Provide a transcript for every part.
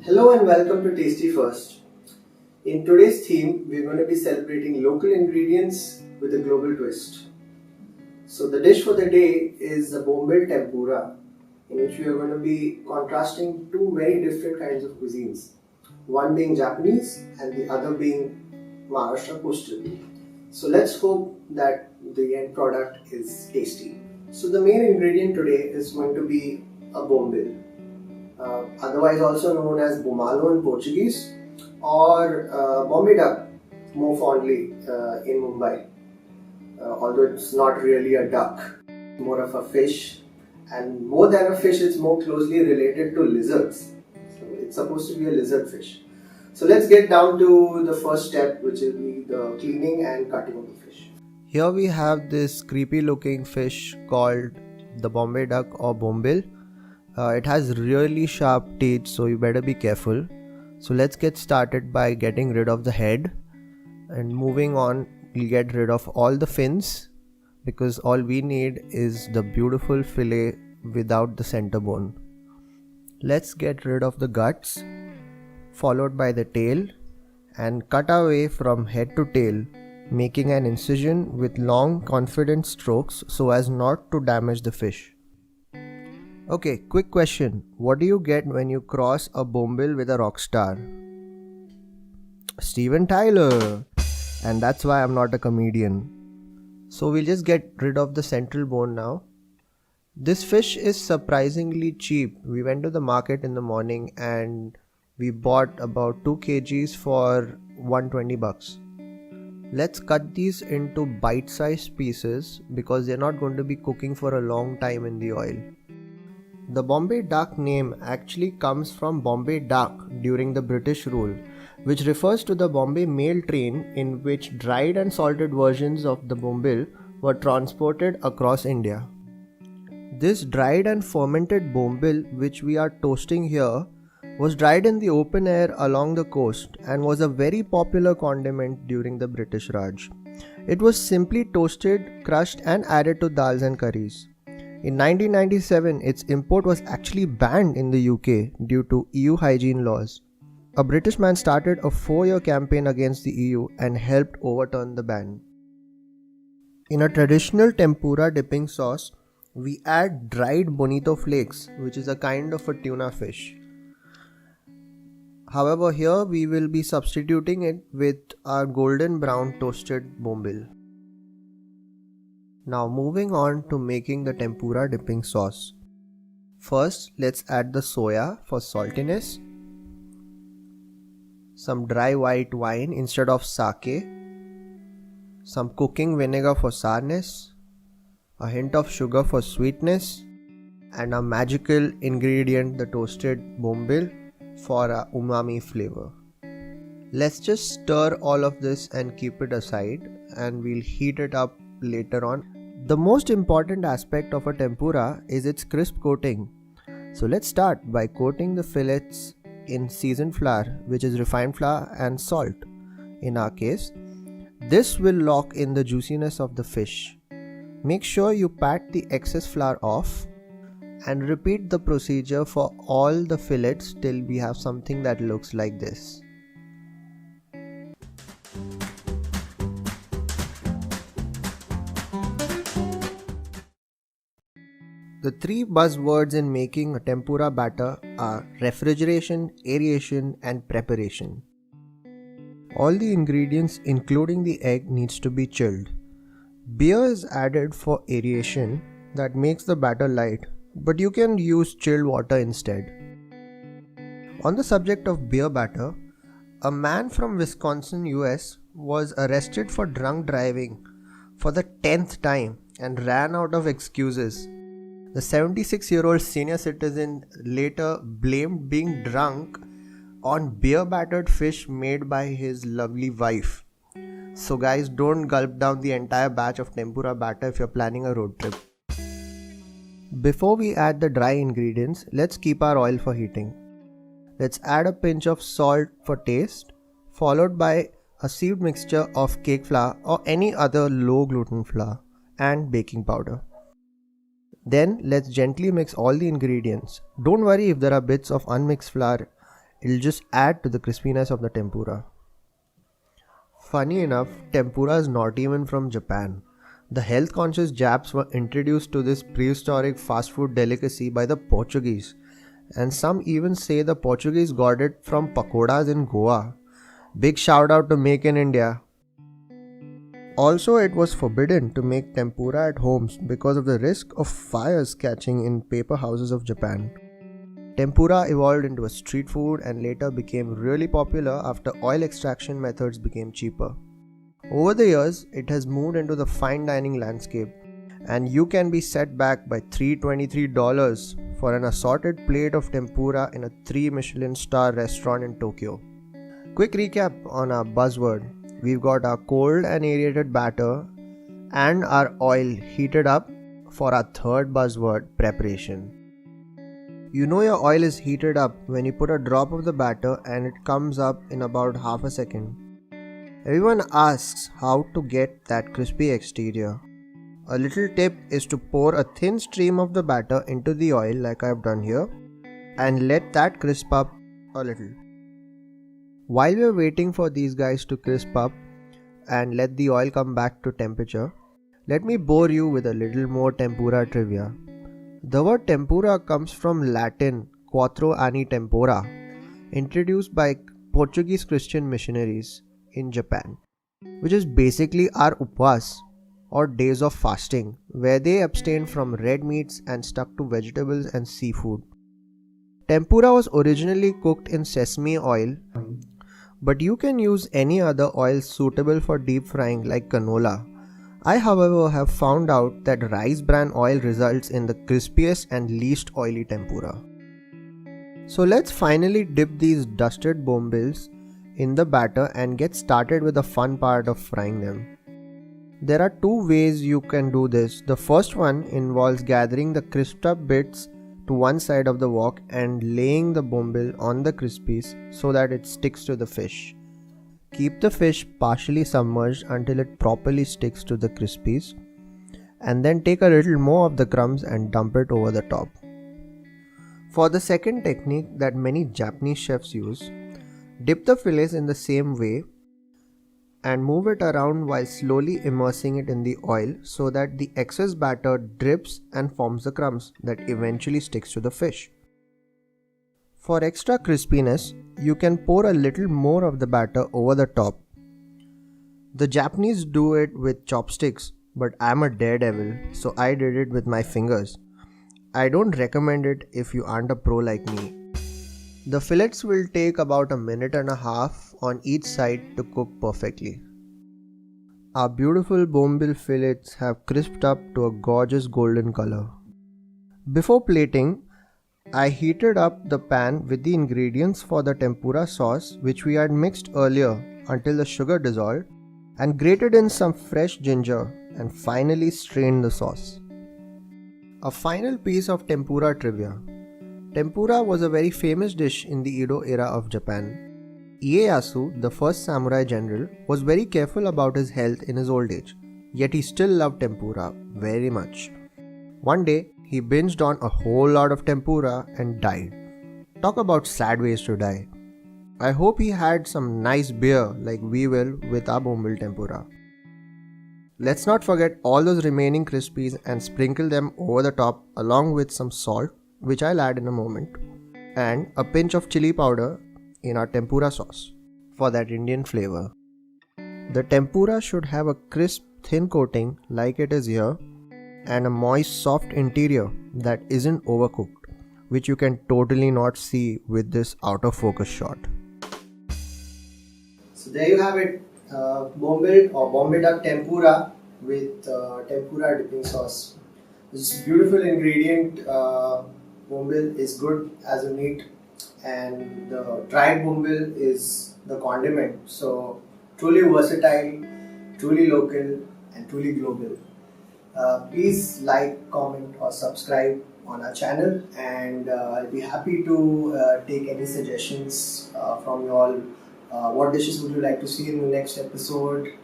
Hello and welcome to Tasty First. In today's theme, we're going to be celebrating local ingredients with a global twist. So the dish for the day is the Bombil Tempura, in which we are going to be contrasting two very different kinds of cuisines. One being Japanese and the other being Maharashtra coastal. So let's hope that the end product is tasty. So the main ingredient today is going to be a Bombil. Otherwise also known as Bumalo in Portuguese, or Bombay Duck more fondly in Mumbai. Although it's not really a duck, more of a fish, and more than a fish, it's more closely related to lizards. So it's supposed to be a lizard fish. So let's get down to the first step, which will be the cleaning and cutting of the fish. Here we have this creepy looking fish called the Bombay Duck or Bombil. It has really sharp teeth, so you better be careful. So let's get started by getting rid of the head, and moving on we'll get rid of all the fins, because all we need is the beautiful fillet without the center bone. Let's get rid of the guts, followed by the tail, and cut away from head to tail, making an incision with long confident strokes so as not to damage the fish. Okay, quick question. What do you get when you cross a Bombil with a rock star? Steven Tyler. And that's why I'm not a comedian. So we'll just get rid of the central bone now. This fish is surprisingly cheap. We went to the market in the morning and we bought about 2 kgs for 120 bucks. Let's cut these into bite-sized pieces because they're not going to be cooking for a long time in the oil. The Bombay Duck name actually comes from Bombay Duck during the British rule, which refers to the Bombay mail train in which dried and salted versions of the Bombil were transported across India. This dried and fermented Bombil, which we are toasting here, was dried in the open air along the coast and was a very popular condiment during the British Raj. It was simply toasted, crushed and added to dals and curries. In 1997, its import was actually banned in the UK due to EU hygiene laws. A British man started a 4-year campaign against the EU and helped overturn the ban. In a traditional tempura dipping sauce, we add dried bonito flakes, which is a kind of a tuna fish. However, here we will be substituting it with our golden brown toasted bombil. Now moving on to making the tempura dipping sauce. First, let's add the soya for saltiness, some dry white wine instead of sake, some cooking vinegar for sourness, a hint of sugar for sweetness, and a magical ingredient, the toasted bombil, for a umami flavor. Let's just stir all of this and keep it aside, and we'll heat it up later on. The most important aspect of a tempura is its crisp coating. So let's start by coating the fillets in seasoned flour, which is refined flour and salt. In our case, this will lock in the juiciness of the fish. Make sure you pat the excess flour off and repeat the procedure for all the fillets till we have something that looks like this. The 3 buzzwords in making a tempura batter are refrigeration, aeration, and preparation. All the ingredients including the egg needs to be chilled. Beer is added for aeration that makes the batter light, but you can use chilled water instead. On the subject of beer batter, a man from Wisconsin, US was arrested for drunk driving for the 10th time and ran out of excuses. The 76-year-old senior citizen later blamed being drunk on beer-battered fish made by his lovely wife. So guys, don't gulp down the entire batch of tempura batter if you're planning a road trip. Before we add the dry ingredients, let's keep our oil for heating. Let's add a pinch of salt for taste, followed by a sieved mixture of cake flour or any other low gluten flour and baking powder. Then let's gently mix all the ingredients. Don't worry if there are bits of unmixed flour It'll just add to the crispiness of the tempura. Funny enough, tempura is not even from Japan. The health conscious Japs were introduced to this prehistoric fast food delicacy by the Portuguese, and some even say the Portuguese got it from pakoras in Goa. Big shout out to Make in India. Also, it was forbidden to make tempura at homes because of the risk of fires catching in paper houses of Japan. Tempura evolved into a street food and later became really popular after oil extraction methods became cheaper. Over the years, it has moved into the fine dining landscape, and you can be set back by $323 for an assorted plate of tempura in a 3 Michelin star restaurant in Tokyo. Quick recap on our buzzword. We've got our cold and aerated batter and our oil heated up for our third buzzword, preparation. You know your oil is heated up when you put a drop of the batter and it comes up in about half a second. Everyone asks how to get that crispy exterior. A little tip is to pour a thin stream of the batter into the oil like I've done here and let that crisp up a little. While we're waiting for these guys to crisp up and let the oil come back to temperature, let me bore you with a little more tempura trivia. The word tempura comes from Latin quattro anni tempora, introduced by Portuguese Christian missionaries in Japan, which is basically our upvas or days of fasting, where they abstained from red meats and stuck to vegetables and seafood. Tempura was originally cooked in sesame oil, but you can use any other oil suitable for deep frying like canola. I, however, have found out that rice bran oil results in the crispiest and least oily tempura. So let's finally dip these dusted bombils in the batter and get started with the fun part of frying them. There are two ways you can do this. The first one involves gathering the crisped up bits to one side of the wok and laying the bombil on the crispies so that it sticks to the fish. Keep the fish partially submerged until it properly sticks to the crispies, and then take a little more of the crumbs and dump it over the top. For the second technique that many Japanese chefs use, dip the fillets in the same way and move it around while slowly immersing it in the oil so that the excess batter drips and forms the crumbs that eventually sticks to the fish. For extra crispiness, you can pour a little more of the batter over the top. The Japanese do it with chopsticks, but I'm a daredevil, so I did it with my fingers. I don't recommend it if you aren't a pro like me. The fillets will take about a minute and a half on each side to cook perfectly. Our beautiful Bombil fillets have crisped up to a gorgeous golden color. Before plating, I heated up the pan with the ingredients for the tempura sauce which we had mixed earlier until the sugar dissolved, and grated in some fresh ginger and finally strained the sauce. A final piece of tempura trivia. Tempura was a very famous dish in the Edo era of Japan. Ieyasu, the first samurai general, was very careful about his health in his old age, yet he still loved tempura very much. One day, he binged on a whole lot of tempura and died. Talk about sad ways to die. I hope he had some nice beer like we will with our Bombil tempura. Let's not forget all those remaining crispies and sprinkle them over the top along with some salt, which I'll add in a moment, and a pinch of chili powder in our tempura sauce for that Indian flavor. The tempura should have a crisp, thin coating like it is here, and a moist, soft interior that isn't overcooked, which you can totally not see with this out of focus shot. So there you have it, Bombil or Bombay Duck tempura with tempura dipping sauce. This beautiful ingredient. Bombil is good as a meat, and the dried bombil is the condiment. So truly versatile, truly local, and truly global. Please like, comment, or subscribe on our channel, and I'll be happy to take any suggestions from you all. What dishes would you like to see in the next episode?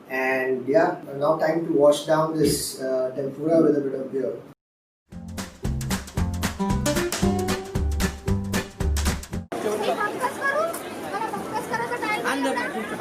And yeah, now time to wash down this tempura with a bit of beer. मी भक्कस करू मला भक्कस करायचा time